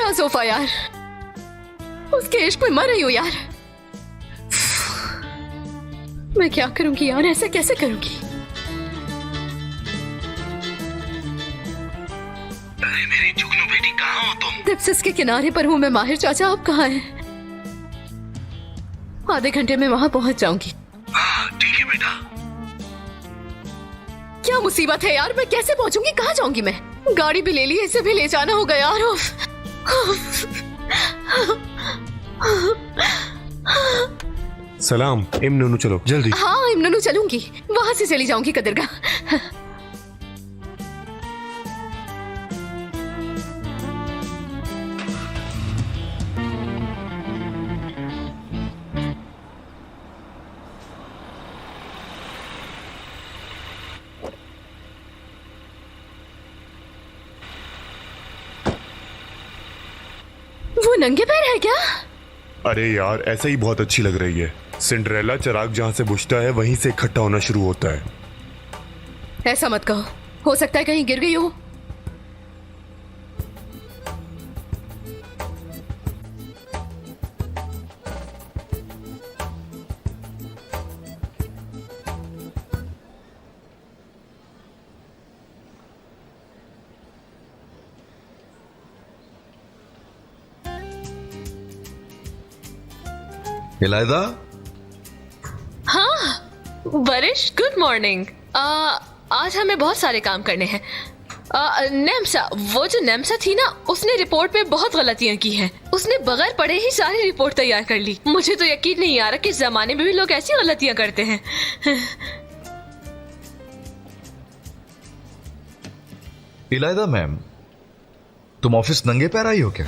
गया सोफा यार, उसके इश्क में मर रही हूँ यार। मैं क्या करूंगी यार, ऐसा कैसे करूंगी? अरे मेरी जुगनू बेटी, कहाँ हो तुम? डिप्सिस के किनारे पर हूँ मैं। माहिर चाचा आप कहाँ हैं? आधे घंटे में वहां पहुंच जाऊंगी। हाँ ठीक है बेटा। क्या मुसीबत है यार, मैं कैसे पहुंचूंगी? कहाँ जाऊंगी मैं? गाड़ी भी ले ली, इसे भी ले जाना होगा यार। सलाम इमनू, चलो जल्दी। हाँ इमनू चलूंगी, वहां से चली जाऊंगी कदरगाह। वो नंगे पैर है क्या? अरे यार ऐसा ही बहुत अच्छी लग रही है। सिंड्रेला चिराग जहाँ से बुझता है वहीं से इकट्ठा होना शुरू होता है। ऐसा मत कहो, हो सकता है कहीं गिर गई हो। इलायदा। हाँ बरिश, गुड मॉर्निंग। आज हमें बहुत सारे काम करने हैं। नेम्सा, वो जो नेम्सा थी ना, उसने रिपोर्ट में बहुत गलतियां की हैं। उसने बगैर पढ़े ही सारी रिपोर्ट तैयार कर ली। मुझे तो यकीन नहीं आ रहा कि इस जमाने में भी लोग ऐसी गलतियां करते हैं। इलायदा मैम, तुम ऑफिस नंगे पैर आई हो क्या?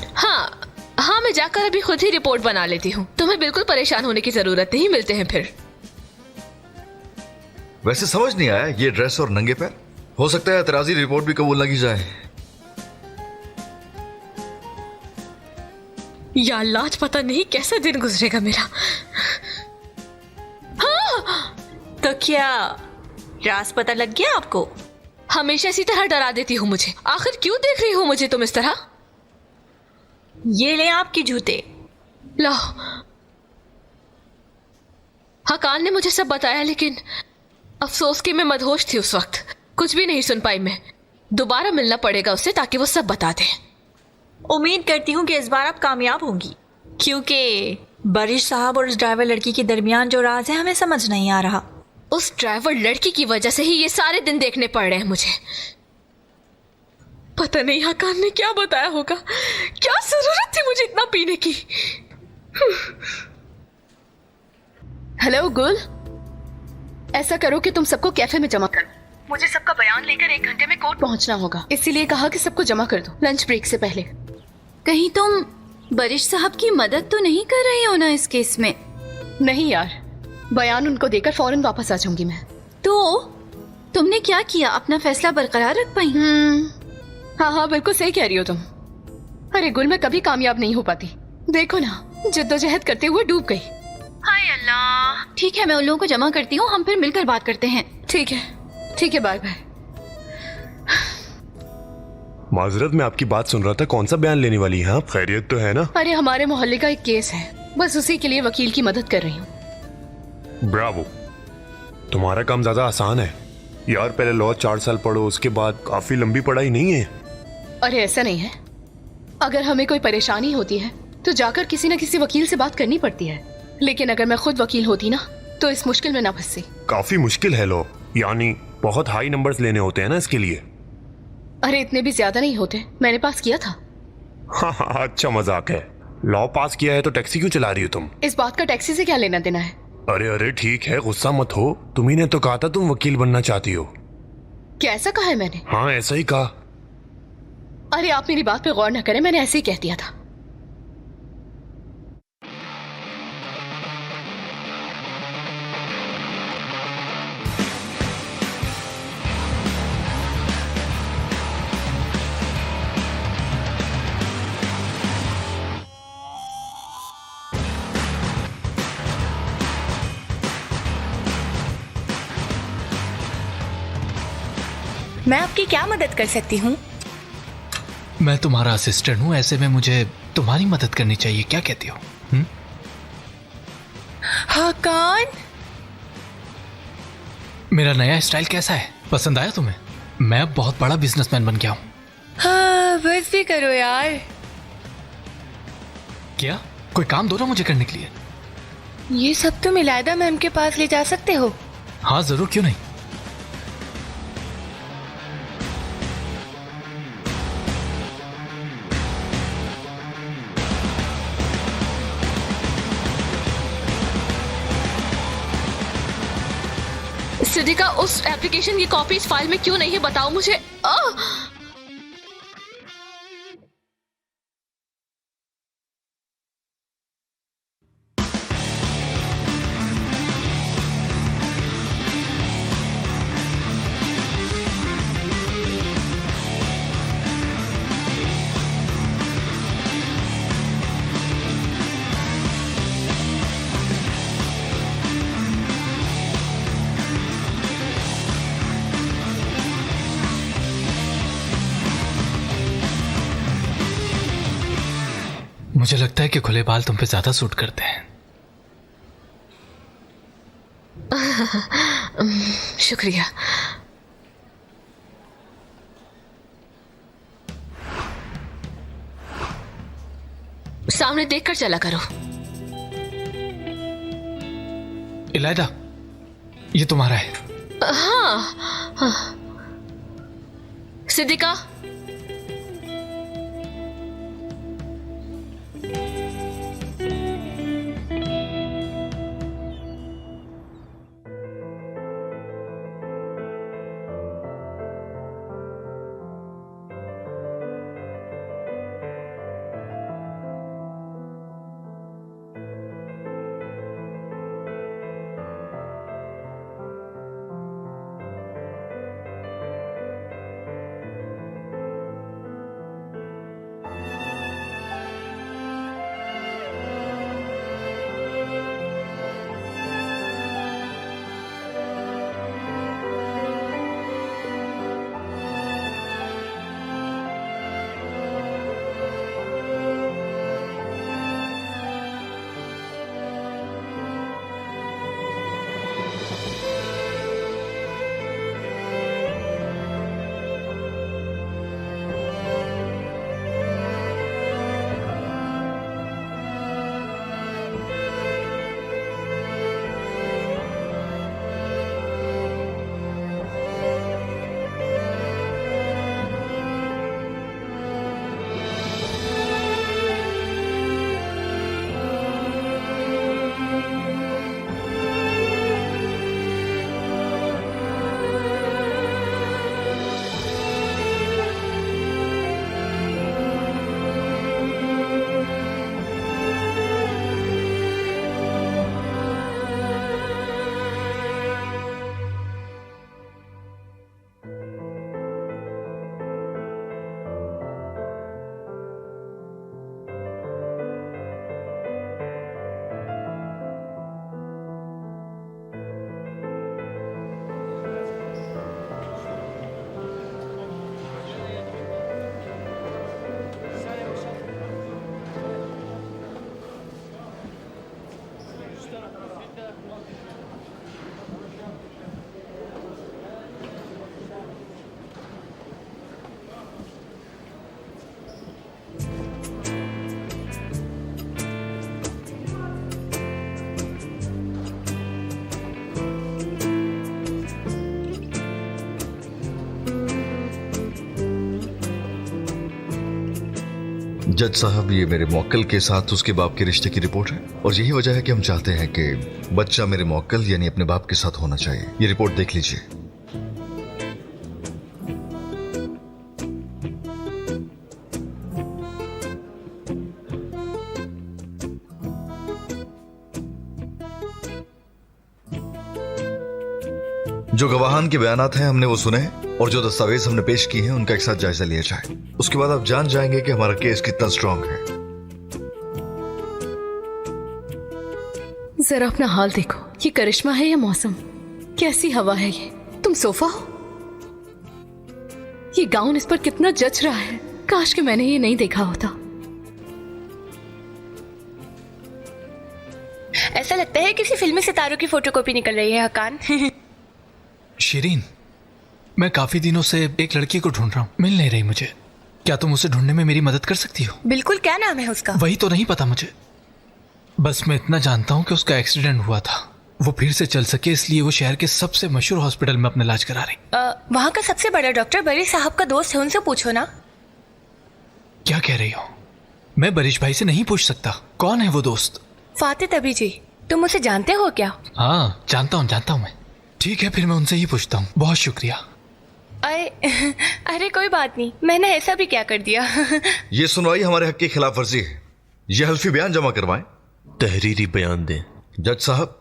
हाँ मैं जाकर अभी खुद ही रिपोर्ट बना लेती हूँ। तुम्हें बिल्कुल परेशान होने की जरूरत नहीं, मिलते हैं फिर। वैसे समझ नहीं आया, ये ड्रेस और नंगे पैर। हो सकता है एतराजी रिपोर्ट भी कबूल न की जाए। या लाज पता नहीं कैसा दिन गुजरेगा मेरा। हाँ! तो क्या राज पता लग गया आपको? हमेशा इसी तरह डरा देती हूँ मुझे। आखिर क्यों देख रही हो मुझे तुम इस तरह? ये ले आपके जूते। लो। हकान ने मुझे सब बताया, लेकिन अफसोस कि मैं मदहोश थी उस वक्त। कुछ भी नहीं सुन पाई मैं। दोबारा मिलना पड़ेगा उससे ताकि वो सब बता दे। उम्मीद करती हूँ कि इस बार आप कामयाब होंगी, क्योंकि बरिश साहब और उस ड्राइवर लड़की के दरमियान जो राज है हमें समझ नहीं आ रहा। उस ड्राइवर लड़की की वजह से ही ये सारे दिन देखने पड़ रहे हैं मुझे। पता नहीं हकान ने क्या बताया होगा। क्या जरूरत थी मुझे इतना पीने की? हेलो गुल, ऐसा करो कि तुम सबको कैफे में जमा करो। मुझे सबका बयान लेकर 1 घंटे में कोर्ट पहुंचना होगा, इसीलिए कहा कि सबको जमा कर दो लंच ब्रेक से पहले। कहीं तुम बरिश साहब की मदद तो नहीं कर रही हो ना इस केस में? नहीं यार, बयान उनको देकर फौरन वापस आ जाऊंगी मैं। तो तुमने क्या किया, अपना फैसला बरकरार रख पाई? हाँ बिल्कुल सही कह रही हो तुम। अरे गुल, मैं कभी कामयाब नहीं हो पाती। देखो ना, जद्दोजहद करते हुए डूब गई। हाय अल्लाह। ठीक है, मैं उन लोगों को जमा करती हूँ, हम फिर मिलकर बात करते हैं। ठीक है, बाय बाय। माजरत, मैं आपकी बात सुन रहा था। कौन सा बयान लेने वाली हैं आप? खैरियत तो है ना? अरे हमारे मोहल्ले का एक केस है, बस उसी के लिए वकील की मदद कर रही हूँ। ब्रावो, तुम्हारा काम ज्यादा आसान है यार। पहले लॉ 4 साल पढ़ो, उसके बाद काफी लंबी पढ़ाई नहीं है। अरे ऐसा नहीं है, अगर हमें कोई परेशानी होती है तो जाकर किसी न किसी वकील से बात करनी पड़ती है। लेकिन अगर मैं खुद वकील होती ना तो इस मुश्किल में ना फंसती। काफी मुश्किल है लॉ, यानी बहुत हाई नंबर्स लेने होते हैं ना इसके लिए। अरे इतने भी ज्यादा नहीं होते, मैंने पास किया था। हाँ, अच्छा मजाक है। लॉ पास किया है तो टैक्सी क्यों चला रही हो तुम? इस बात का टैक्सी से क्या लेना देना है? अरे ठीक है, गुस्सा मत हो। तुम्ही ने तो कहा था तुम वकील बनना चाहती हो। क्या ऐसा कहा है मैंने? हाँ ऐसा ही कहा। अरे आप मेरी बात पे गौर न करें, मैंने ऐसे ही कह दिया था। मैं आपकी क्या मदद कर सकती हूँ? मैं तुम्हारा असिस्टेंट हूँ, ऐसे में मुझे तुम्हारी मदद करनी चाहिए, क्या कहती हो? हाकान, मेरा नया स्टाइल कैसा है, पसंद आया तुम्हें? मैं अब बहुत बड़ा बिजनेसमैन बन गया हूँ। हाँ बस भी करो यार। क्या कोई काम दो ना मुझे करने के लिए। ये सब तुम इलायदा मैम के पास ले जा सकते हो? हाँ जरूर, क्यों नहीं। सिद्धिका, उस एप्लीकेशन की कॉपी इस फाइल में क्यों नहीं है, बताओ मुझे। मुझे लगता है कि खुले बाल तुम पे ज्यादा सूट करते हैं। शुक्रिया। सामने देखकर चला करो। इलायदा, ये तुम्हारा है। हाँ। सिद्धिका, जज साहब, ये मेरे मौक्कल के साथ उसके बाप के रिश्ते की रिपोर्ट है और यही वजह है कि हम चाहते हैं कि बच्चा मेरे मौक्कल यानी अपने बाप के साथ होना चाहिए। ये रिपोर्ट देख लीजिए। जो गवाहान के बयानात हैं हमने वो सुने और जो दस्तावेज हमने पेश किए हैं उनका एक साथ जायजा लिया जाए। उसके बाद आप जान जाएंगे कि हमारा केस कितना स्ट्रांग है। जरा अपना हाल देखो, ये करिश्मा है या मौसम? कैसी हवा है ये? तुम सोफा हो? ये गाउन इस पर कितना जच रहा है। काश कि मैंने ये नहीं देखा होता। ऐसा लगता है किसी फिल्मी सितारों की फोटोकॉपी निकल रही है हकान। शिरीन, मैं काफी दिनों से एक लड़की को ढूंढ रहा हूँ, मिल नहीं रही मुझे। क्या तुम उसे ढूंढने में मेरी मदद कर सकती हो? बिल्कुल, क्या नाम है उसका? वही तो नहीं पता मुझे, बस मैं इतना जानता हूँ कि उसका एक्सीडेंट हुआ था। वो फिर से चल सके इसलिए वो शहर के सबसे मशहूर हॉस्पिटल में अपना इलाज करा रही। वहाँ का सबसे बड़ा डॉक्टर बरीश साहब का दोस्त है, उनसे पूछो ना। क्या कह रही हो? मैं बरीश भाई से नहीं पूछ सकता। कौन है वो दोस्त? फातिह तबी जी, तुम उसे जानते हो क्या? हाँ, जानता हूँ मैं। ठीक है, फिर मैं उनसे ही पूछता हूँ। बहुत शुक्रिया। अरे कोई बात नहीं, मैंने ऐसा भी क्या कर दिया। ये सुनवाई हमारे हक की खिलाफ वर्जी है। ये हल्फी बयान जमा करवाएं। तहरीरी बयान दें। जज साहब,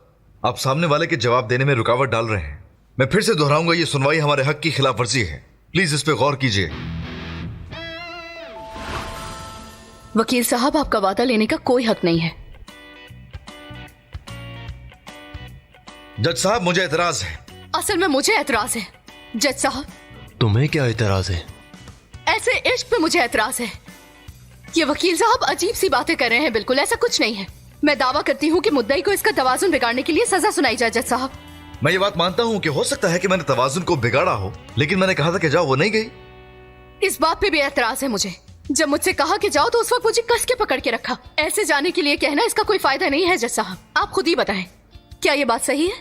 आप सामने वाले के जवाब देने में रुकावट डाल रहे हैं। मैं फिर से दोहराऊंगा, ये सुनवाई हमारे हक की खिलाफ वर्जी है। प्लीज इस पे गौर कीजिए। वकील साहब, आपका वादा लेने का कोई हक नहीं है। जज साहब, मुझे एतराज है। असल में मुझे एतराज है। जज साहब, तुम्हें क्या एतराज है? ऐसे इश्क पे मुझे एतराज है। ये वकील साहब अजीब सी बातें कर रहे हैं। बिल्कुल ऐसा कुछ नहीं है। मैं दावा करती हूँ कि मुद्दई को इसका तवाजुन बिगाड़ने के लिए सजा सुनाई जाए। जज साहब, मैं ये बात मानता हूँ कि हो सकता है कि मैंने तवाजुन को बिगाड़ा हो, लेकिन मैंने कहा था कि जाओ, वो नहीं गई। इस बात पे भी एतराज है मुझे। जब मुझसे कहा कि जाओ तो उस वक्त मुझे कस के पकड़ के रखा। ऐसे जाने के लिए कहना इसका कोई फायदा नहीं है। जज साहब, आप खुद ही बताएं, क्या ये बात सही है?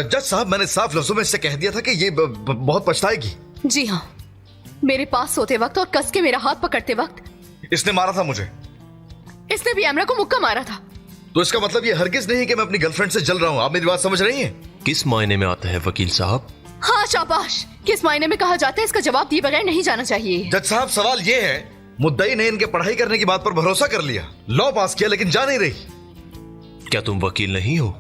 जज साहब, मैंने साफ लफ्जों में इससे कह दिया था कि ये बहुत पछताएगी। जी हाँ, मेरे पास सोते वक्त और कस के मेरा हाथ पकड़ते वक्त इसने मारा था मुझे। इसने भी अमरा को मुक्का मारा था। तो इसका मतलब ये हरगिज नहीं कि मैं अपनी गर्लफ्रेंड से जल रहा हूँ। आप मेरी बात समझ रही हैं? किस मायने में आता है वकील साहब? हाँ शाबाश, किस मायने में कहा जाता है इसका जवाब दिए बगैर नहीं जाना चाहिए। जज साहब, सवाल ये है, मुद्दई ने इनके पढ़ाई करने की बात पर भरोसा कर लिया, लॉ पास किया, लेकिन जा नहीं रही। क्या तुम वकील नहीं हो?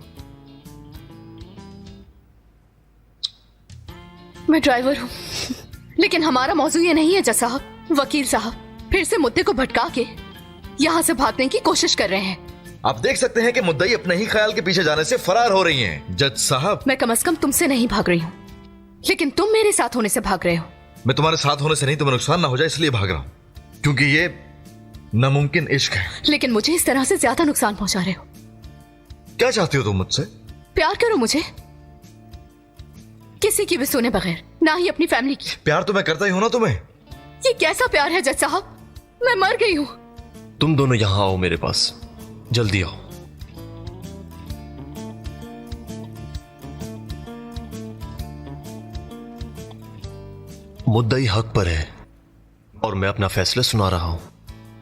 मैं ड्राइवर हूँ, लेकिन हमारा मौजू ये नहीं है। जज साहब, वकील साहब फिर से मुद्दे को भटका के यहाँ से भागने की कोशिश कर रहे हैं। आप देख सकते हैं कि मुद्दई अपने ही ख्याल के पीछे जाने से फरार हो रही हैं। जज साहब, मैं कम से कम तुमसे नहीं भाग रही हूँ, लेकिन तुम मेरे साथ होने से भाग रहे हो। मैं तुम्हारे साथ होने से नहीं, तुम्हें नुकसान ना हो जाए इसलिए भाग रहा हूँ, क्योंकि ये नामुमकिन इश्क है। लेकिन मुझे इस तरह से ज्यादा नुकसान पहुंचा रहे हो। क्या चाहती हो तुम मुझसे? प्यार करो मुझे, किसी की भी सुने बगैर, ना ही अपनी फैमिली की। प्यार तो मैं करता ही हूं ना तुम्हें। ये कैसा प्यार है जज साहब? मैं मर गई हूँ। तुम दोनों यहाँ आओ मेरे पास, जल्दी आओ। मुद्दई हक पर है और मैं अपना फैसला सुना रहा हूं।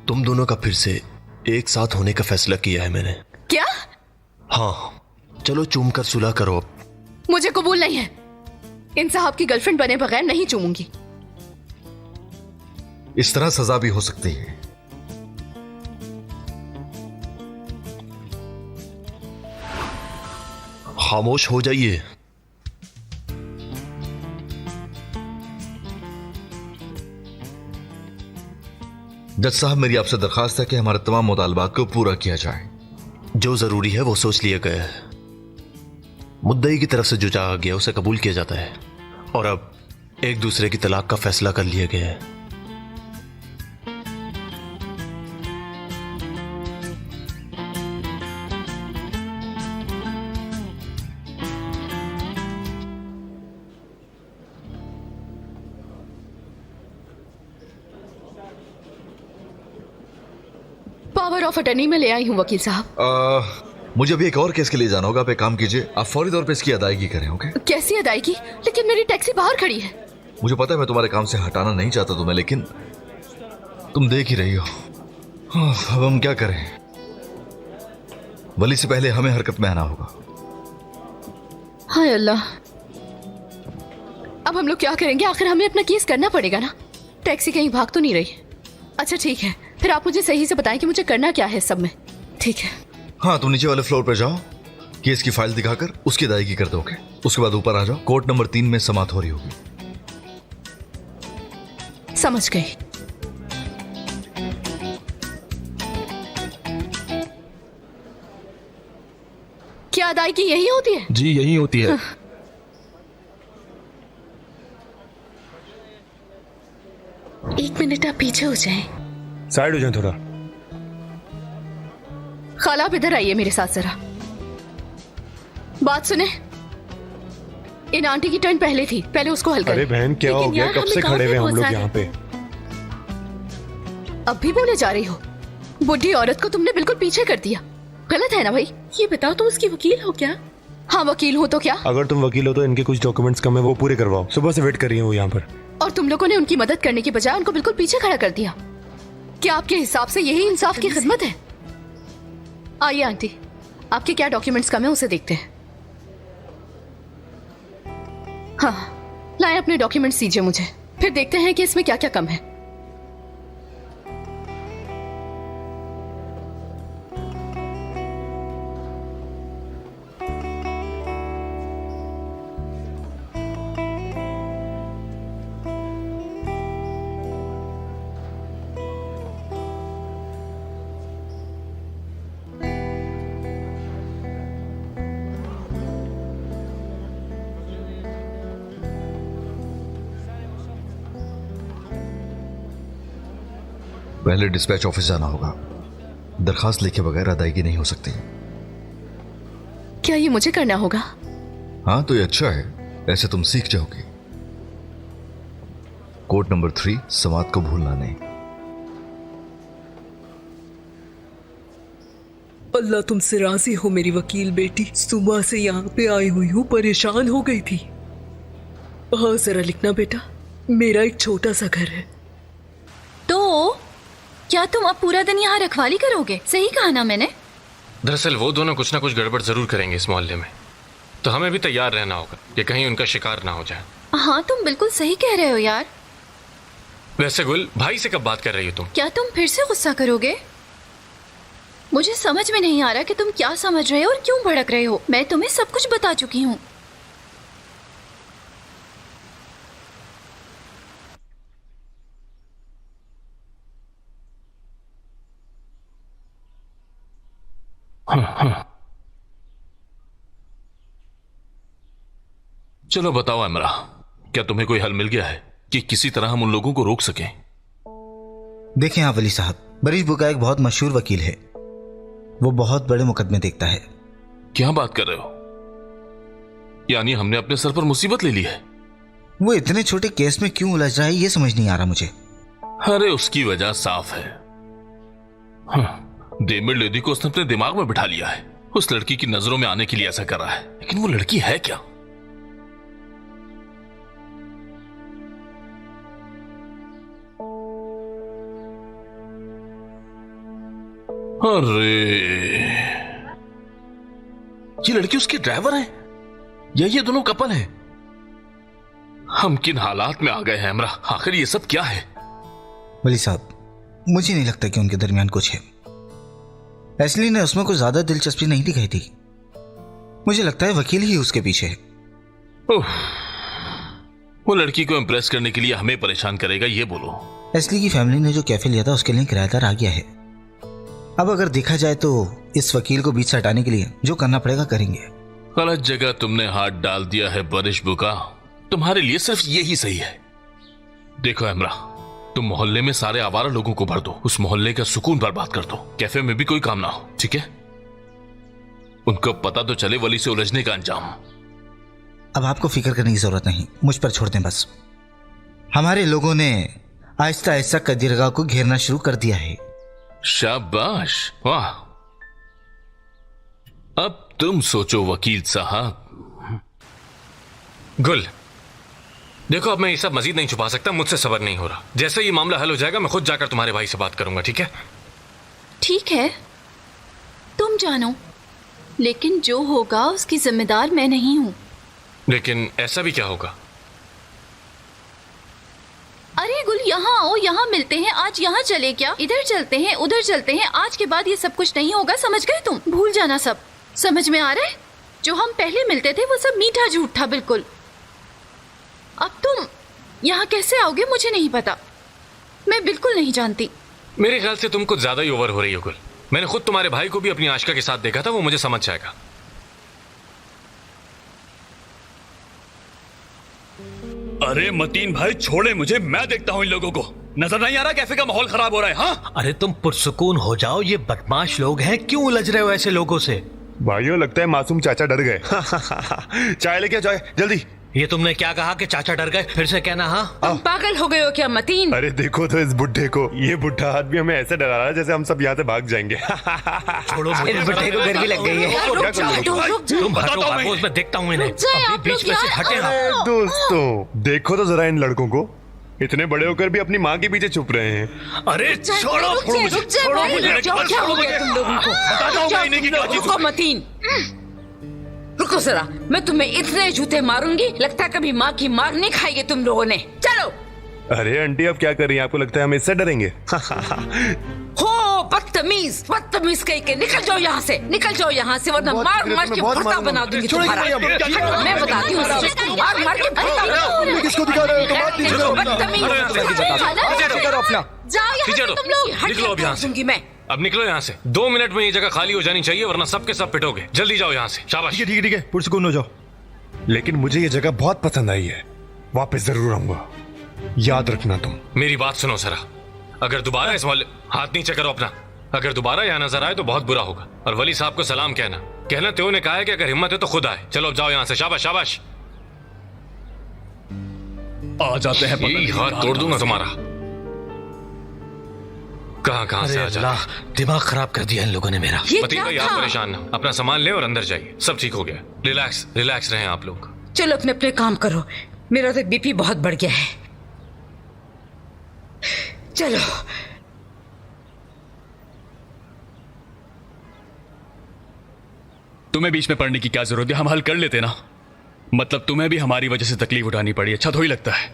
तुम दोनों का फिर से एक साथ होने का फैसला किया है मैंने। क्या? हाँ, चलो चूम कर सुलह करो अब। मुझे कबूल नहीं है। इन साहब की गर्लफ्रेंड बने बगैर नहीं चूमूंगी। इस तरह सजा भी हो सकती है। खामोश हो जाइए। जज साहब, मेरी आपसे दरखास्त है कि हमारे तमाम मुतालबात को पूरा किया जाए। जो जरूरी है वो सोच लिया गया है। मुद्दई की तरफ से जो चाहा गया उसे कबूल किया जाता है और अब एक दूसरे की तलाक का फैसला कर लिया गया है। पावर ऑफ अटर्नी में ले आई हूँ वकील साहब। मुझे अभी एक और केस के लिए जाना होगा। आप एक काम कीजिए, आप फौरी तौर पे इसकी अदायगी करें। ओके? कैसी अदायगी? लेकिन मेरी टैक्सी बाहर खड़ी है। मुझे पता है मैं तुम्हारे काम से हटाना नहीं चाहता तुम्हें, लेकिन तुम देख ही रही हो। अब हम क्या करें? वली से पहले हमें हरकत में आना होगा। हाय अल्लाह, अब हम लोग क्या करेंगे? आखिर हमें अपना केस करना पड़ेगा ना। टैक्सी कहीं भाग तो नहीं रही। अच्छा ठीक है, फिर आप मुझे सही से बताएं कि मुझे करना क्या है इस सब में। ठीक है। हाँ, तुम नीचे वाले फ्लोर पर जाओ, केस की फाइल दिखाकर उसकी अदायगी कर दोगे। उसके बाद ऊपर आ जाओ, कोर्ट नंबर 3 में समाअत हो रही होगी। समझ गई। क्या अदायगी यही होती है? जी यही होती है। एक मिनट आप पीछे हो जाएं। साइड हो जाए थोड़ा। खाला आप इधर आइए मेरे साथ जरा। बात सुने, इन आंटी की टर्न पहले थी, पहले उसको हल अरे करें। बहन क्या हो लेकिन गया? यार, कब हमें से कहाँ खड़े पे हुए हम लोग पहुंचा यहाँ पे? अब भी बोले जा रही हो? बुढ़ी औरत को तुमने बिल्कुल पीछे कर दिया, गलत है ना भाई? ये बताओ तुम उसकी वकील हो क्या? हाँ वकील हो तो क्या? अगर तुम वकील हो तो इनके कुछ डॉक्यूमेंट्स कम है, वो पूरे करवाओ। सुबह से वेट कर रही है वो यहाँ पर। और तुम लोगों ने उनकी मदद करने की बजाय उनको बिल्कुल पीछे खड़ा कर दिया। क्या आपके हिसाब से यही इंसाफ की खिदमत है? आइए आंटी, आपके क्या डॉक्यूमेंट्स कम है उसे देखते हैं। हाँ लाएं अपने डॉक्यूमेंट्स दीजिए मुझे, फिर देखते हैं कि इसमें क्या क्या कम है। पहले डिस्पैच ऑफिस जाना होगा। दरखास्त लिखे बगैर अदायगी नहीं हो सकती। क्या ये मुझे करना होगा? हाँ तो ये अच्छा है, ऐसे तुम सीख जाओगे। कोर्ट नंबर 3, समात को भूलना नहीं। अल्लाह तुमसे राजी हो मेरी वकील बेटी। सुबह से यहाँ पे आई हुई हूँ, परेशान हो गई थी। हाँ जरा लिखना बेटा। मेरा एक छोटा सा घर है। तो क्या तुम अब पूरा दिन यहाँ रखवाली करोगे? सही कहा ना मैंने? दरअसल वो दोनों कुछ ना कुछ गड़बड़ जरूर करेंगे इस मोहल्ले में, तो हमें भी तैयार रहना होगा कि कहीं उनका शिकार ना हो जाए। हाँ तुम बिल्कुल सही कह रहे हो यार। वैसे गुल, भाई से कब बात कर रही हो तुम? क्या तुम फिर से गुस्सा करोगे? मुझे समझ में नहीं आ रहा कि तुम क्या समझ रहे हो और क्यों भड़क रहे हो। मैं तुम्हें सब कुछ बता चुकी हूँ। चलो बताओ अमरा, क्या तुम्हें कोई हल मिल गया है कि किसी तरह हम उन लोगों को रोक सकें? देखें आप वली साहब, बरीश बुका एक बहुत मशहूर वकील है। वो बहुत बड़े मुकदमे देखता है। क्या बात कर रहे हो? यानी हमने अपने सर पर मुसीबत ले ली है? वो इतने छोटे केस में क्यों उलझ रहा है ये समझ नहीं आ रहा मुझे। अरे उसकी वजह साफ है। देमिर लेडी को उसने अपने दिमाग में बिठा लिया है। उस लड़की की नजरों में आने के लिए ऐसा कर रहा है, लेकिन वो लड़की है क्या? अरे ये लड़की उसके ड्राइवर है या ये दोनों कपल हैं? हम किन हालात में आ गए हैं अमरा? आखिर ये सब क्या है? वली साहब, मुझे नहीं लगता कि उनके दरमियान कुछ है। एसली ने उसमें कुछ ज्यादा दिलचस्पी नहीं दिखाई थी। मुझे लगता है वकील ही उसके पीछे है। वो लड़की को इम्प्रेस करने के लिए हमें परेशान करेगा, ये बोलो। एसली की फैमिली ने जो कैफे लिया था उसके लिए किराएदार आ गया है। अब अगर देखा जाए तो इस वकील को बीच से हटाने के लिए जो करना पड़ेगा करेंगे। गलत जगह तुमने हाथ डाल दिया है बरिश बुका। तुम्हारे लिए सिर्फ यही सही है। देखो अमरा, तुम मोहल्ले में सारे आवारा लोगों को भर दो, उस मोहल्ले का सुकून बर्बाद कर दो, कैफे में भी कोई काम ना हो, ठीक है? उनको पता तो चले वली से उलझने का अंजाम। अब आपको फिक्र करने की जरूरत नहीं, मुझ पर छोड़ दें बस। हमारे लोगों ने आहिस्ता आहिस्ता कदीरगाह को घेरना शुरू कर दिया है। शाबाश, वाह। अब तुम सोचो वकील साहब। गुल, देखो अब मैं ये सब मजीद नहीं छुपा सकता, मुझसे सब्र नहीं हो रहा। जैसे ये मामला हल हो जाएगा मैं खुद जाकर तुम्हारे भाई से बात करूंगा, ठीक है? ठीक है, तुम जानो, लेकिन जो होगा उसकी जिम्मेदार मैं नहीं हूं। लेकिन ऐसा भी क्या होगा? अरे गुल, यहाँ आओ, यहाँ मिलते हैं। आज यहाँ चले क्या? इधर चलते हैं, उधर चलते हैं। आज के बाद ये सब कुछ नहीं होगा, समझ गए तुम? भूल जाना सब। समझ में आ रहा है? जो हम पहले मिलते थे वो सब मीठा झूठ था बिल्कुल। अब तुम यहाँ कैसे आओगे मुझे नहीं पता, मैं बिल्कुल नहीं जानती। मेरे ख्याल से तुम कुछ ज्यादा ही ओवर हो रही हो गुल। मैंने खुद तुम्हारे भाई को भी अपनी आशिका के साथ देखा था, वो मुझे समझ जाएगा। अरे मतीन भाई छोड़े मुझे, मैं देखता हूं इन लोगों को। नजर नहीं आ रहा कैफे का माहौल खराब हो रहा है? हाँ, अरे तुम पुरसुकून हो जाओ, ये बदमाश लोग हैं, क्यों उलझ रहे हो ऐसे लोगों से? भाइयों लगता है मासूम चाचा डर गए। चाय लेके जाए जल्दी। ये तुमने क्या कहा कि चाचा डर गए? फिर से कहना। हाँ, तुम पागल हो गए हो क्या मतीन? अरे देखो तो इस बुढ़े को, ये बुढ़ा आदमी हमें ऐसे डरा रहा है जैसे हम सब यहाँ से भाग जाएंगे। छोड़ो, इस बुढ़े को गर्मी लग गई है। तुम हटो बाबूस, मैं देखता हूँ इन्हें। अभी बीच में से हटे ना। दोस्तों देखो तो जरा इन लड़कों को, इतने बड़े होकर भी अपनी माँ के पीछे छुप रहे हैं। अरे छोड़ो मुझे, छोड़ो मुझे। क्या हो गया तुम लोगों को? बताता हूँ मैं इन्हें की क्या चीज़। रुको मतीन, रुको जरा, मैं तुम्हें इतने जूते मारूंगी, लगता है कभी माँ की मार नहीं खाएंगे तुम लोगों ने। चलो। अरे आंटी अब क्या कर रही हैं? आपको लगता है हम इससे डरेंगे? हो बदतमीज, बदतमीज कहीं के, निकल जाओ यहाँ से, निकल जाओ यहाँ से, वरना मार मार के भुर्ता बना दूंगी तुम्हारा। मैं बताती हूँ, मार मार के भुर्ता बना दूंगी। किसको दिखा रहे हो? जाओ यहाँ से तुम लोग, निकलो अब यहाँ से। मैं अब निकलो यहाँ से। 2 मिनट में ये जगह खाली हो जानी चाहिए, वरना सबके सब पिटोगे। जल्दी जाओ यहाँ से। शाबाश। ठीक है, पुरसुकून हो जाओ। लेकिन मुझे ये जगह बहुत पसंद आई है, वापस जरूर आऊंगा, याद रखना तुम। मेरी बात सुनो जरा, अगर दोबारा इस मोहल्ले, हाथ नीचे करो अपना, अगर दोबारा यहाँ नजर आए तो बहुत बुरा होगा। और वली साहब को सलाम कहना त्यो ने कहा है कि अगर हिम्मत है तो खुद आए। चलो अब जाओ यहाँ से। शाबाश शाबाश। आ जाते हैं, हाथ तोड़ दूंगा तुम्हारा। कहाँ से आ जा। दिमाग खराब कर दिया इन लोगों ने मेरा। मतीन भाई आप परेशान ना, अपना सामान ले और अंदर जाइए, सब ठीक हो गया। रिलैक्स रिलैक्स रहें आप लोग। चलो अपने अपने काम करो, मेरा तो बीपी बहुत बढ़ गया है। चलो। तुम्हें बीच में पड़ने की क्या जरूरत है? हम हल कर लेते ना। मतलब तुम्हें भी हमारी वजह से तकलीफ उठानी पड़ी, अच्छा थोड़ी लगता है।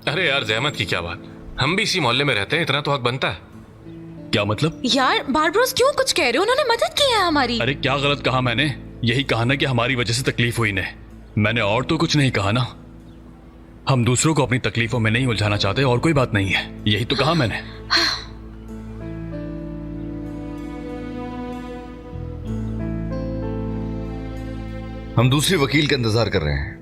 अरे यार जहमत की क्या बात, हम भी इसी मोहल्ले में रहते हैं, इतना तो हक बनता है। क्या मतलब? यार बारबरोस क्यों कुछ कह रहे हो? उन्होंने मदद की है हमारी। अरे क्या गलत कहा मैंने? यही कहा ना कि हमारी वजह से तकलीफ हुई ने। मैंने और तो कुछ नहीं कहा ना। हम दूसरों को अपनी तकलीफों में नहीं उलझाना चाहते, और कोई बात नहीं है, यही तो कहा मैंने। हम दूसरे वकील का इंतजार कर रहे हैं।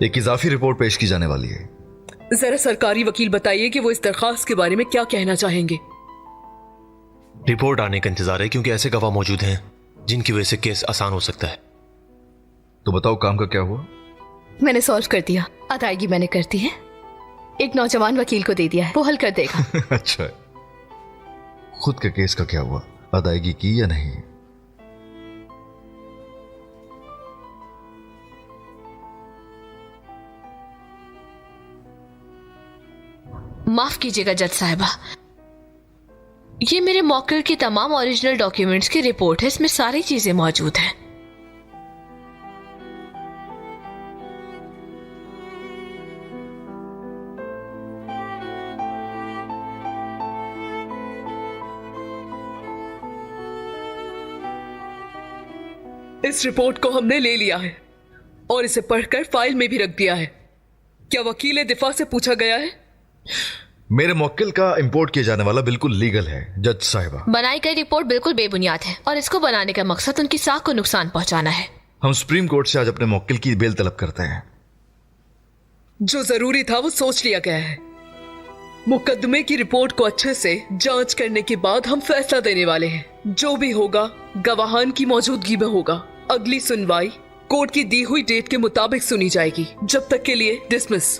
एक इजाफी रिपोर्ट पेश की जाने वाली है। जरा सरकारी वकील बताइए कि वो इस दरखास्त के बारे में क्या कहना चाहेंगे। रिपोर्ट आने का इंतजार है, क्योंकि ऐसे गवाह मौजूद हैं जिनकी वजह से केस आसान हो सकता है। तो बताओ काम का क्या हुआ? मैंने सॉल्व कर दिया, अदायगी मैंने कर दी है, एक नौजवान वकील को दे दिया है, वो हल कर देगा। अच्छा, खुद के केस का क्या हुआ? अदायगी की या नहीं? माफ कीजिएगा जज साहिबा, ये मेरे मौके की तमाम ओरिजिनल डॉक्यूमेंट्स की रिपोर्ट है, इसमें सारी चीजें मौजूद हैं। इस रिपोर्ट को हमने ले लिया है और इसे पढ़कर फाइल में भी रख दिया है। क्या वकील दिफा से पूछा गया है? मेरे मौक्किल का इंपोर्ट किया जाने वाला बिल्कुल लीगल है जज साहिबा। बनाई गई रिपोर्ट बिल्कुल बेबुनियाद है और इसको बनाने का मकसद उनकी साख को नुकसान पहुंचाना है। हम सुप्रीम कोर्ट से आज अपने मौक्किल की बेल तलब करते हैं। जो जरूरी था वो सोच लिया गया है। मुकदमे की रिपोर्ट को अच्छे से जांच करने के बाद हम फैसला देने वाले हैं। जो भी होगा गवाहान की मौजूदगी में होगा। अगली सुनवाई कोर्ट की दी हुई डेट के मुताबिक सुनी जाएगी। जब तक के लिए डिसमिस।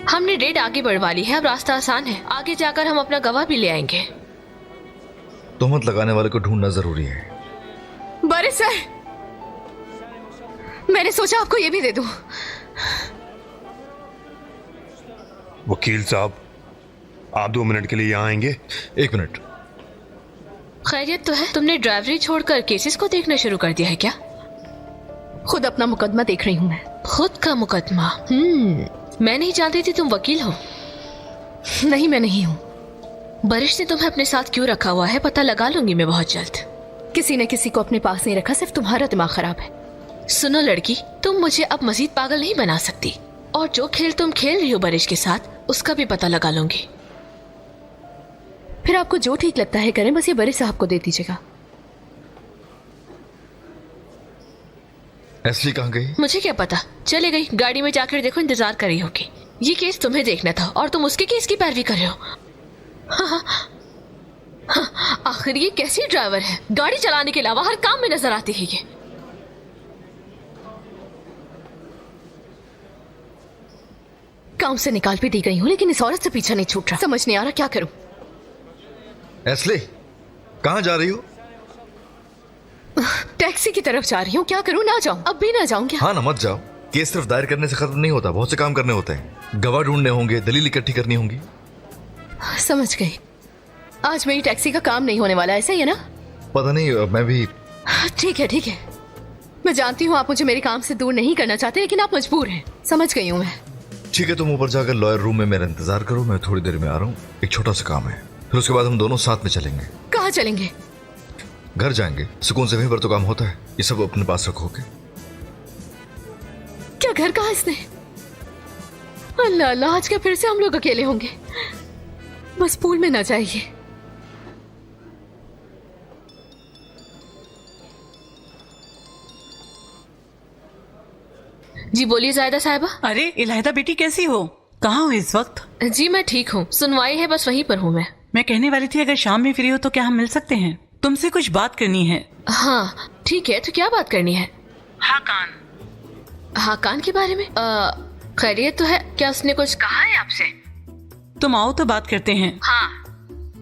हमने डेट आगे बढ़वा ली है, अब रास्ता आसान है। आगे जाकर हम अपना गवाह भी ले आएंगे। तोहमत लगाने वाले को ढूंढना जरूरी है। बड़े सर, मैंने सोचा आपको ये भी दे दूं। वकील साहब, आप 2 मिनट के लिए यहाँ आएंगे? 1 मिनट। खैरियत तो है? तुमने ड्राइवरी छोड़कर केसेस को देखना शुरू कर दिया है क्या? खुद अपना मुकदमा देख रही हूँ मैं। खुद का मुकदमा? मैं नहीं जानती थी तुम वकील हो। नहीं, मैं नहीं हूँ। बरिश ने तुम्हें अपने साथ क्यों रखा हुआ है पता लगा लूंगी मैं बहुत जल्द। किसी ने किसी को अपने पास नहीं रखा, सिर्फ तुम्हारा दिमाग खराब है। सुनो लड़की, तुम मुझे अब मजीद पागल नहीं बना सकती, और जो खेल तुम खेल रही हो बारिश के साथ, उसका भी पता लगा लूंगी। फिर आपको जो ठीक लगता है करें, बस ये बारिश साहब को दे दीजिएगा। एस्ली कहाँ गई? मुझे क्या पता, चले गई। गाड़ी में जाकर देखो, इंतजार कर रही होगी। ये केस तुम्हें देखना था और तुम उसके केस की पैरवी कर रहे हो। आखिर ये कैसी ड्राइवर है, गाड़ी चलाने के अलावा हर काम में नजर आती है ये। काम से निकाल भी दी गई हूँ, लेकिन इस औरत से पीछा नहीं छूट रहा। समझ नहीं आ रहा क्या करूं। एस्ली, कहाँ जा रही हो? टैक्सी की तरफ जा रही हूँ। क्या करूँ? ना जाऊँ? अब भी ना जाऊँ क्या? हाँ ना, मत जाओ। केस सिर्फ दायर करने से खत्म नहीं होता, बहुत से काम करने होते हैं। गवाह ढूंढने होंगे, दलील इकट्ठी करनी होंगी। समझ गई। आज मेरी टैक्सी का काम नहीं होने वाला, ऐसा ही है ना? पता नहीं, मैं भी। ठीक है ठीक है, मैं जानती हूँ आप मुझे मेरे काम से दूर नहीं करना चाहते, लेकिन आप मजबूर हैं। समझ गई हूँ मैं। ठीक है, तुम ऊपर जाकर लॉयर रूम में मेरा इंतजार करो, मैं थोड़ी देर में आ रहा हूँ। एक छोटा सा काम है, फिर उसके बाद हम दोनों साथ में चलेंगे। कहाँ चलेंगे? घर जाएंगे, सुकून से वहीं पर तो काम होता है। ये सब अपने पास रखोगे? क्या घर कहा इसने? अल्लाह अल्लाह, आज क्या फिर से हम लोग अकेले होंगे? बस पूल में ना जाइए। जी बोलिए जायदा साहिबा। अरे इलाहिदा बेटी, कैसी हो? कहाँ हो इस वक्त? जी मैं ठीक हूँ, सुनवाई है, बस वहीं पर हूँ मैं। मैं कहने वाली थी, अगर शाम में फ्री हो तो क्या हम मिल सकते हैं? तुमसे कुछ बात करनी है। हाँ ठीक है, तो क्या बात करनी है? हाकान। हाकान के बारे में? खैरियत तो है? क्या उसने कुछ कहा है आपसे? तुम आओ तो बात करते हैं। हाँ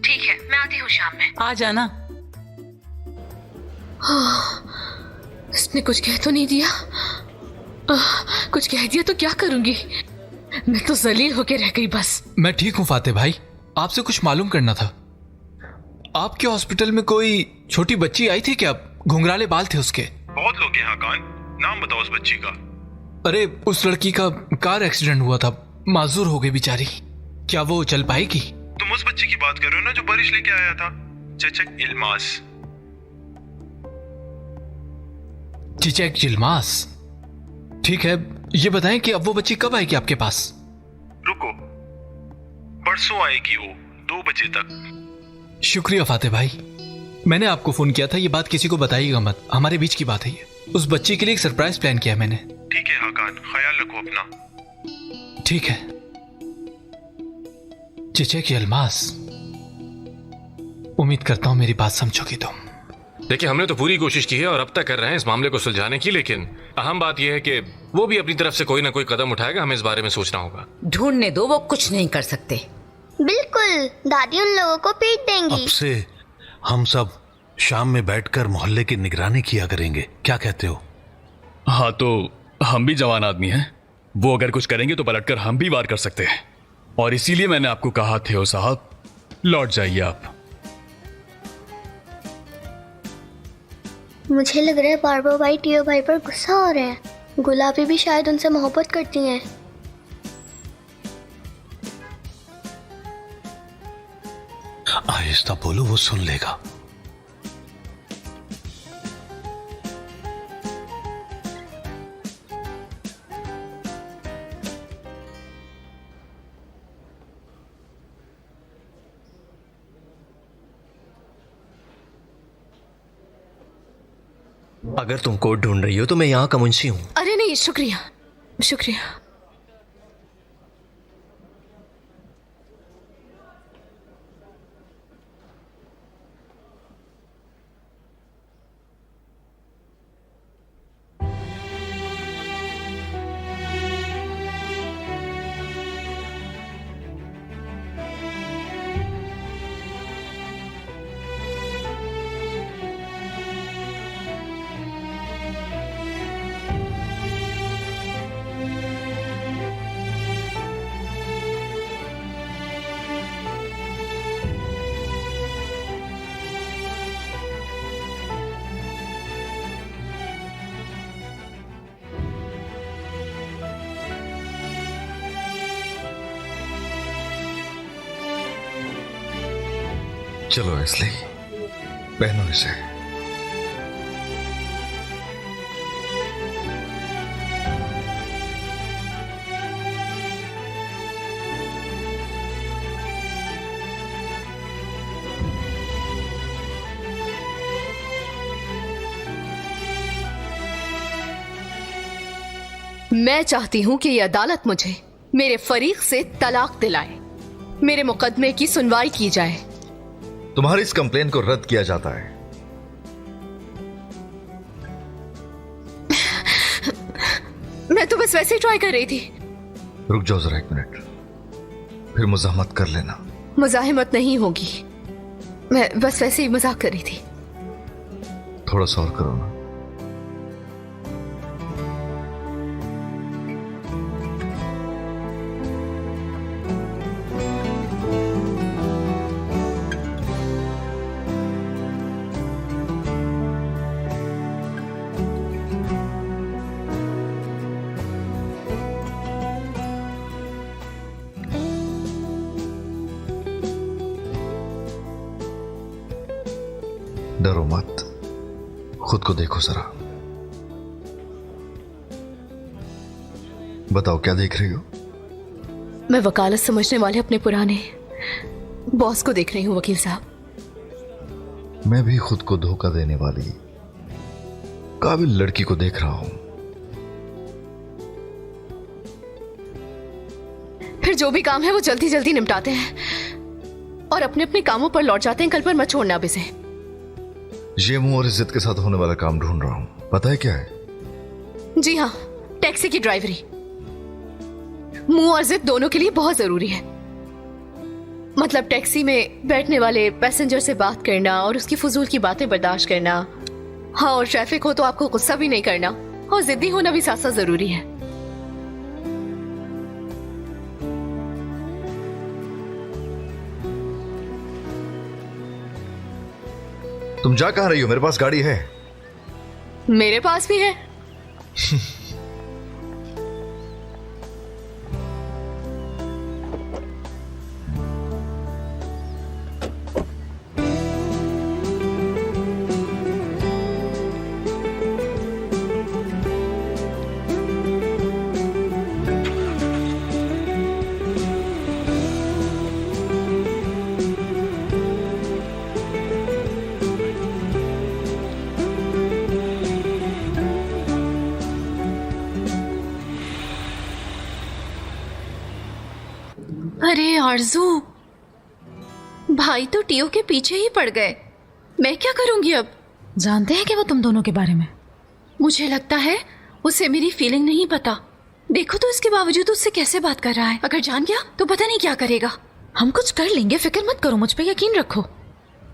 ठीक है, मैं आती हूँ शाम में। आ जाना। इसने कुछ कह तो नहीं दिया? कुछ कह दिया तो क्या करूंगी? मैं तो जलील होके रह गई बस। मैं ठीक हूँ फाते भाई, आपसे कुछ मालूम करना था। आपके हॉस्पिटल में कोई छोटी बच्ची आई थी क्या? घुंघराले बाल थे उसके। बहुत लोग हैं हाकान, नाम बताओ उस बच्ची का। अरे उस लड़की का कार एक्सीडेंट हुआ था, माजूर हो गई बेचारी। क्या वो चल पाएगी? तुम उस बच्ची की बात कर रहे हो ना जो बारिश लेके आया था? चचक इल्मास। चिचक इल्मास, ठीक है। ये बताएं कि अब वो बच्ची कब आएगी आपके पास? रुको, परसों आएगी वो 2 बजे तक। शुक्रिया फाते भाई, मैंने आपको फोन किया था। ये बात किसी को बताइएगा मत, हमारे बीच की बात है ये। उस बच्ची के लिए एक सरप्राइज प्लान किया मैंने। ठीक है हाकान, ख्याल रखो अपना। ठीक है। चिचक अलमास, उम्मीद करता हूं मेरी बात समझोगी तुम। देखिए, हमने तो पूरी कोशिश की है और अब तक कर रहे हैं इस मामले को सुलझाने की, लेकिन अहम बात यह है कि वो भी अपनी तरफ से कोई ना कोई कदम उठाएगा। हमें इस बारे में सोचना होगा। ढूंढने दो, वो कुछ नहीं कर सकते। बिल्कुल, दादी उन लोगों को पीट देंगी। अब से हम सब शाम में बैठकर मोहल्ले की निगरानी किया करेंगे, क्या कहते हो? हाँ, तो हम भी जवान आदमी हैं, वो अगर कुछ करेंगे तो पलटकर हम भी वार कर सकते हैं। और इसीलिए मैंने आपको कहा थे साहब, लौट जाइए आप। मुझे लग रहा है बारबो भाई टियो भाई पर गुस्सा हो रहे हैं। गुलाबी भी शायद उनसे मोहब्बत करती हैं। आहिस्ता बोलो, वो सुन लेगा। अगर तुम कोर्ट ढूंढ रही हो तो मैं यहाँ का मुंशी हूँ। अरे नहीं, शुक्रिया शुक्रिया। चलो एस्ली, पहनो इसे। मैं चाहती हूँ कि ये अदालत मुझे मेरे फरीक से तलाक दिलाए, मेरे मुकदमे की सुनवाई की जाए। तुम्हारी इस कंप्लेन को रद्द किया जाता है। मैं तो बस वैसे ही ट्राई कर रही थी। रुक जाओ जरा 1 मिनट, फिर मुजाहमत कर लेना। मुजाहिमत नहीं होगी, मैं बस वैसे ही मजाक कर रही थी। थोड़ा सा और करो ना। डरो मत, खुद को देखो जरा। बताओ क्या देख रही हो? मैं वकालत समझने वाले अपने पुराने बॉस को देख रही हूँ वकील साहब। मैं भी खुद को धोखा देने वाली काबिल लड़की को देख रहा हूं। फिर जो भी काम है वो जल्दी जल्दी निपटाते हैं और अपने अपने कामों पर लौट जाते हैं। कल पर मत छोड़ना अब इसे। ये मुंह और इज्जत के साथ होने वाला काम ढूंढ रहा हूं। पता है क्या है? जी हाँ, टैक्सी की ड्राइवरी। मुंह और जिद दोनों के लिए बहुत जरूरी है। मतलब टैक्सी में बैठने वाले पैसेंजर से बात करना और उसकी फजूल की बातें बर्दाश्त करना। हाँ, और ट्रैफिक हो तो आपको गुस्सा भी नहीं करना, और जिद्दी होना भी साथ साथ जरूरी है। तुम जा कहां रही हो? मेरे पास गाड़ी है। मेरे पास भी है। अरे आरजू, भाई तो टीओ के पीछे ही पड़ गए। मैं क्या करूंगी अब? जानते हैं कि वो तुम दोनों के बारे में? मुझे लगता है उसे मेरी फीलिंग नहीं पता। देखो तो इसके बावजूद उससे कैसे बात कर रहा है। अगर जान गया तो पता नहीं क्या करेगा। हम कुछ कर लेंगे, फिक्र मत करो, मुझ पे यकीन रखो।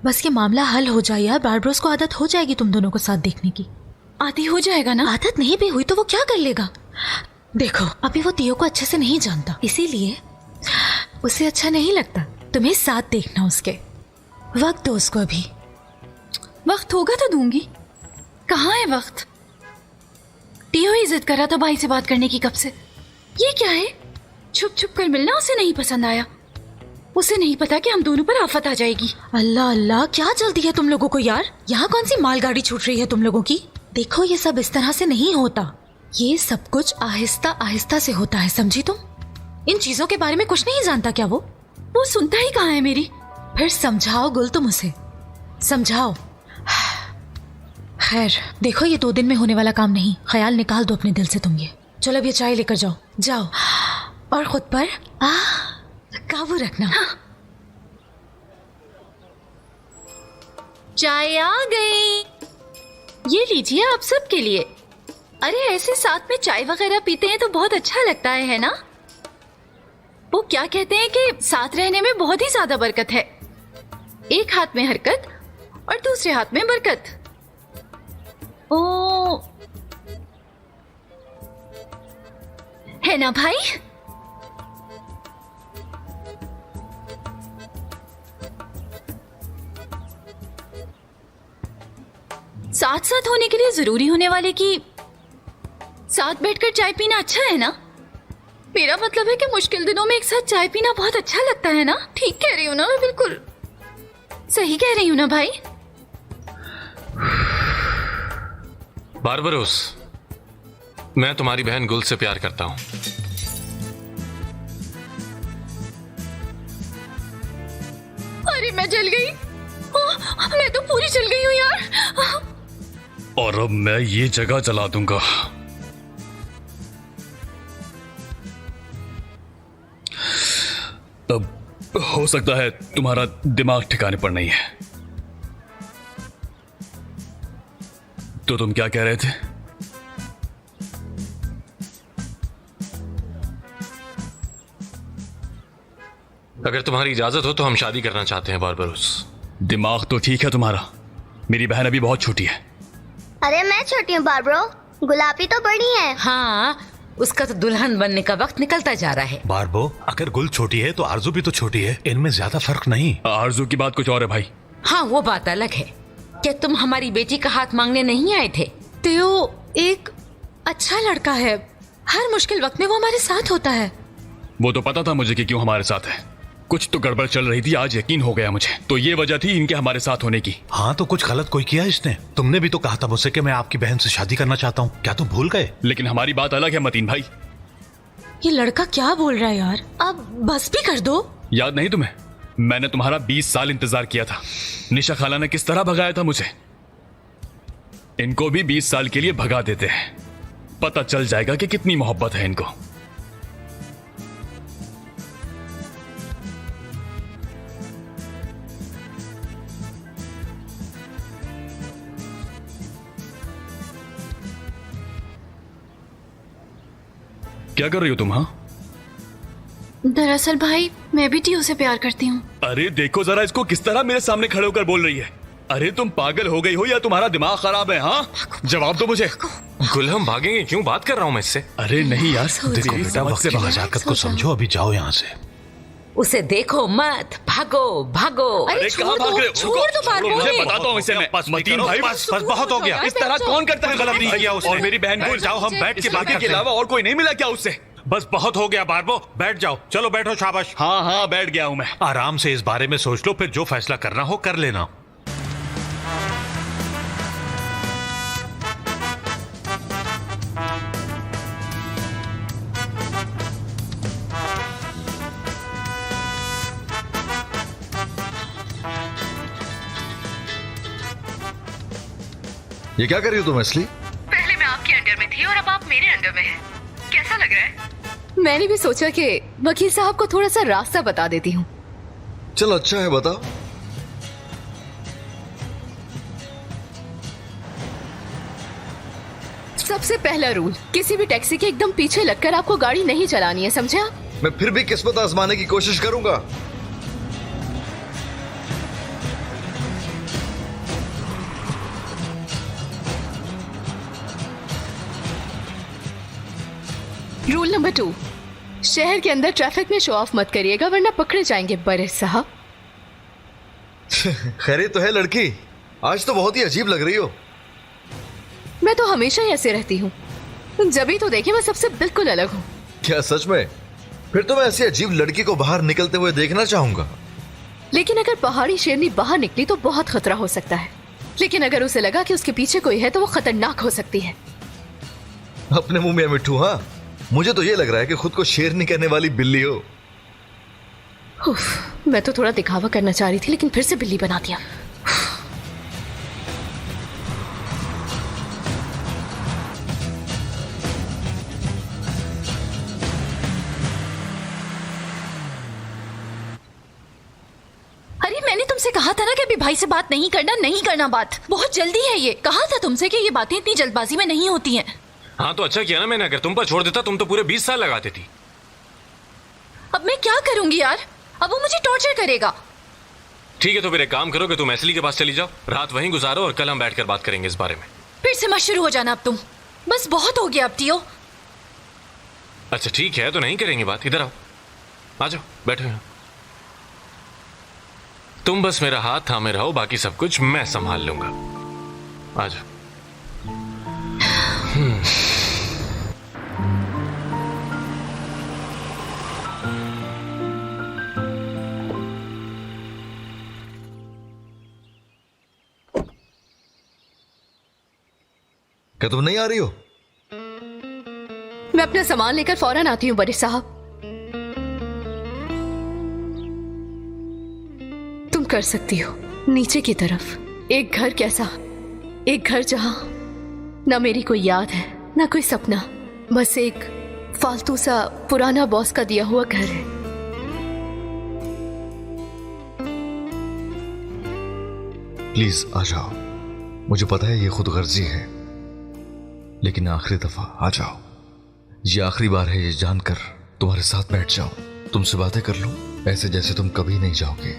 बस ये मामला हल हो जाए यार। बारबरोस को आदत हो जाएगी तुम दोनों को साथ देखने की। आदि हो जाएगा ना? आदत नहीं भी हुई तो वो क्या कर लेगा? देखो, अभी वो टीओ को अच्छे से नहीं जानता, इसीलिए उसे अच्छा नहीं लगता। तुम्हें साथ देखना उसके। वक्त दो उसको। अभी वक्त होगा तो दूंगी। कहाँ है वक्त? टीओ ही जिद कर रहा था भाई से बात करने की कब से। ये क्या है? छुप छुप कर मिलना उसे नहीं पसंद आया। उसे नहीं पता कि हम दोनों पर आफत आ जाएगी। अल्लाह अल्लाह, क्या जल्दी है तुम लोगों को यार। यहाँ कौन सी मालगाड़ी छूट रही है तुम लोगों की? देखो, ये सब इस तरह से नहीं होता। ये सब कुछ आहिस्ता आहिस्ता से होता है, समझी तुम? इन चीजों के बारे में कुछ नहीं जानता क्या वो? वो सुनता ही कहाँ है मेरी। फिर समझाओ गुल, तुम उसे समझाओ। खैर देखो, ये 2 दिन में होने वाला काम नहीं। ख्याल निकाल दो अपने दिल से तुम ये। चलो अब ये चाय लेकर जाओ, जाओ। और खुद पर काबू रखना। हाँ। चाय आ गई, ये लीजिए आप सबके लिए। अरे ऐसे साथ में चाय वगैरह पीते हैं तो बहुत अच्छा लगता है ना? वो क्या कहते हैं कि साथ रहने में बहुत ही ज्यादा बरकत है। एक हाथ में हरकत और दूसरे हाथ में बरकत। ओ, है ना भाई? साथ साथ होने के लिए जरूरी होने वाले की साथ बैठकर चाय पीना अच्छा है ना? मेरा मतलब है कि मुश्किल दिनों में एक साथ चाय पीना बहुत अच्छा लगता है ना? ठीक कह रही हूँ ना मैं? बिल्कुल सही कह रही हूँ ना भाई? बारबरोस, मैं तुम्हारी बहन गुल से प्यार करता हूँ। अरे मैं जल गई। मैं तो पूरी जल गई हूँ यार। और अब मैं ये जगह जला दूंगा। हो सकता है तुम्हारा दिमाग ठिकाने पर नहीं है। तो तुम क्या कह रहे थे? अगर तुम्हारी इजाजत हो तो हम शादी करना चाहते हैं बारबरोस। दिमाग तो ठीक है तुम्हारा, मेरी बहन अभी बहुत छोटी है। अरे मैं छोटी हूँ बारबरो, गुलाबी तो बड़ी है। हाँ, उसका तो दुल्हन बनने का वक्त निकलता जा रहा है। बारबो, अगर गुल छोटी है तो आरजू भी तो छोटी है, इनमें ज्यादा फर्क नहीं। आरजू की बात कुछ और है भाई। हाँ, वो बात अलग है। क्या तुम हमारी बेटी का हाथ मांगने नहीं आए थे? तेओ एक अच्छा लड़का है, हर मुश्किल वक्त में वो हमारे साथ होता है। वो तो पता था मुझे कि क्यों हमारे साथ है। कुछ तो गड़बड़ चल रही थी, आज यकीन हो गया मुझे। तो ये वजह थी इनके हमारे साथ होने की। हाँ, तो कुछ गलत कोई किया इसने? तुमने भी तो कहा था मुझसे कि मैं आपकी बहन से शादी करना चाहता हूँ, क्या तुम भूल गए? लेकिन हमारी बात अलग है मतीन भाई। ये लड़का क्या बोल रहा है यार, अब बस भी कर दो। याद नहीं तुम्हें, मैंने तुम्हारा 20 साल इंतजार किया था। निशा खाला ने किस तरह भगाया था मुझे। इनको भी 20 साल के लिए भगा देते हैं, पता चल जाएगा कि कितनी मोहब्बत है इनको। क्या कर रही हो तुम? हाँ, दरअसल भाई मैं भी टीओ से प्यार करती हूँ। अरे देखो जरा इसको, किस तरह मेरे सामने खड़े होकर बोल रही है। अरे तुम पागल हो गई हो या तुम्हारा दिमाग खराब है? हाँ, जवाब दो मुझे। गुल, हम भागेंगे क्यों? बात कर रहा हूँ मैं इससे। अरे नहीं यार, देखो बेटा, वक्त की नजाकत को समझो, अभी जाओ यहाँ से। उसे देखो मत, भागो भागो। अरे कहाँ भाग रहे हो? छोड़ दो बारबो, मुझे बताता हूँ इसे मैं। मतीन भाई, बस बहुत हो गया। इस तरह कौन करता है? गलत नहीं किया उसने। और मेरी बहन को जाओ, हम बैठ के बात के करते हैं। अलावा और कोई नहीं मिला क्या उससे? बस बहुत हो गया बारबो, बैठ जाओ। चलो बैठो, शाबाश। हाँ हाँ, बैठ गया हूँ मैं। आराम से इस बारे में सोच लो, फिर जो फैसला करना हो कर लेना। ये क्या कर रही हो तुम असली? पहले मैं आपके अंडर में थी और अब आप मेरे अंडर में हैं। कैसा लग रहा है? मैंने भी सोचा कि वकील साहब को थोड़ा सा रास्ता बता देती हूँ। चलो अच्छा है, बताओ। सबसे पहला रूल, किसी भी टैक्सी के एकदम पीछे लगकर आपको गाड़ी नहीं चलानी है, समझा? मैं फिर भी किस्मत आजमाने की कोशिश करूंगा। रूल नंबर 2, शहर के अंदर ट्रैफिक में शो ऑफ मत करिएगा वरना पकड़े जाएंगे बड़े साहब। खैरियत तो है लड़की? आज तो बहुत ही अजीब लग रही हो। मैं तो हमेशा ही ऐसे रहती हूँ, जब भी तो देखे मैं सबसे बिल्कुल अलग हूँ। क्या सच में? फिर तो मैं ऐसी अजीब लड़की को बाहर निकलते हुए देखना चाहूंगा। लेकिन अगर पहाड़ी शेरनी बाहर निकली तो बहुत खतरा हो सकता है, लेकिन अगर उसे लगा कि उसके पीछे कोई है तो वो खतरनाक हो सकती है। अपने मुंह में मिट्ठू। हाँ, मुझे तो ये लग रहा है कि खुद को शेरनी कहने वाली बिल्ली हो। मैं तो थोड़ा दिखावा करना चाह रही थी लेकिन फिर से बिल्ली बना दिया। अरे मैंने तुमसे कहा था ना कि अभी भाई से बात नहीं करना बात। बहुत जल्दी है ये। कहा था तुमसे कि ये बातें इतनी जल्दबाजी में नहीं होती हैं। हाँ तो अच्छा किया ना मैंने, अगर तुम पर छोड़ देता तुम तो पूरे 20 साल लगा देती। अब मैं क्या करूंगी यार, अब वो मुझे टॉर्चर करेगा। ठीक है तो फिर एक काम करो कि तुम एसली के पास चली जाओ, रात वहीं गुजारो और कल हम बैठकर बात करेंगे इस बारे में। फिर से मत शुरू हो जाना अब तुम, बस बहुत हो गया अब टीओ। अच्छा ठीक है तो नहीं करेंगे बात, इधर आओ, आ जाओ, बैठो यहाँ। तुम बस मेरा हाथ थामे रहो, बाकी सब कुछ मैं संभाल लूंगा। आ जाओ। क्या तुम नहीं आ रही हो? मैं अपना सामान लेकर फौरन आती हूँ बड़े साहब। तुम कर सकती हो। नीचे की तरफ एक घर, कैसा एक घर जहां ना मेरी कोई याद है ना कोई सपना, बस एक फालतू सा पुराना बॉस का दिया हुआ घर है। प्लीज आ जाओ। मुझे पता है ये खुद गर्जी है, लेकिन आखिरी दफा आ जाओ। ये आखिरी बार है ये जानकर तुम्हारे साथ बैठ जाऊं, तुमसे बातें कर लूं, ऐसे जैसे तुम कभी नहीं जाओगे।